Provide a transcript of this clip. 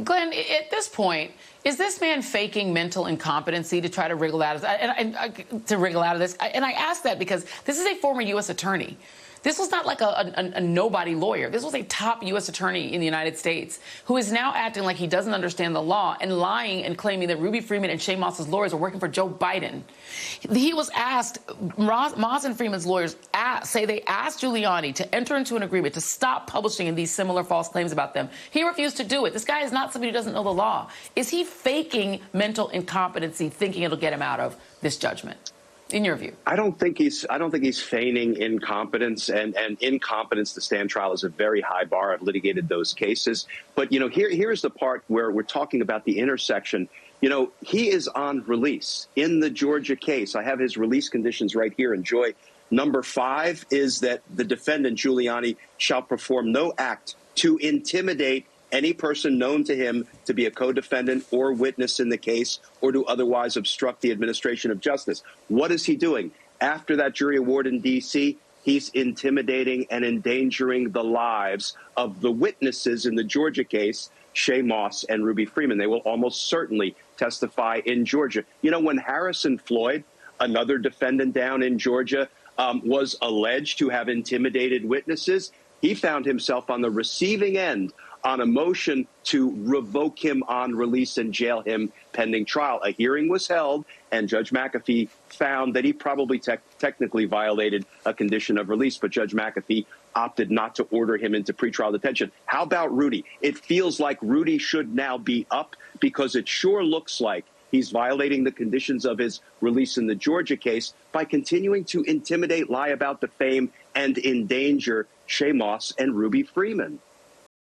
Glenn, at this point, is this man faking mental incompetency to try to wriggle out of this? And I ask that because this is a former U.S. attorney. This was not like a nobody lawyer. This was a top U.S. attorney in the United States who is now acting like he doesn't understand the law and lying and claiming that Ruby Freeman and Shay Moss's lawyers are working for Joe Biden. He was asked, Moss and Freeman's lawyers say they asked Giuliani to enter into an agreement to stop publishing these similar false claims about them. He refused to do it. This guy is not somebody who doesn't know the law. Is he faking mental incompetency, thinking it'll get him out of this judgment? In your view? I don't think he's feigning incompetence, and incompetence to stand trial is a very high bar. I've litigated those cases. But, you know, here's the part where we're talking about the intersection. You know, he is on release in the Georgia case. I have his release conditions right here. Enjoy. Number 5 is that the defendant, Giuliani, shall perform no act to intimidate any person known to him to be a co-defendant or witness in the case or to otherwise obstruct the administration of justice. What is he doing? After that jury award in D.C., he's intimidating and endangering the lives of the witnesses in the Georgia case, Shay Moss and Ruby Freeman. They will almost certainly testify in Georgia. You know, when Harrison Floyd, another defendant down in Georgia, was alleged to have intimidated witnesses, he found himself on the receiving end on a motion to revoke him on release and jail him pending trial. A hearing was held, and Judge McAfee found that he probably technically violated a condition of release, but Judge McAfee opted not to order him into pretrial detention. How about Rudy? It feels like Rudy should now be up because it sure looks like he's violating the conditions of his release in the Georgia case by continuing to intimidate, lie about, defame, and endanger Shay Moss and Ruby Freeman.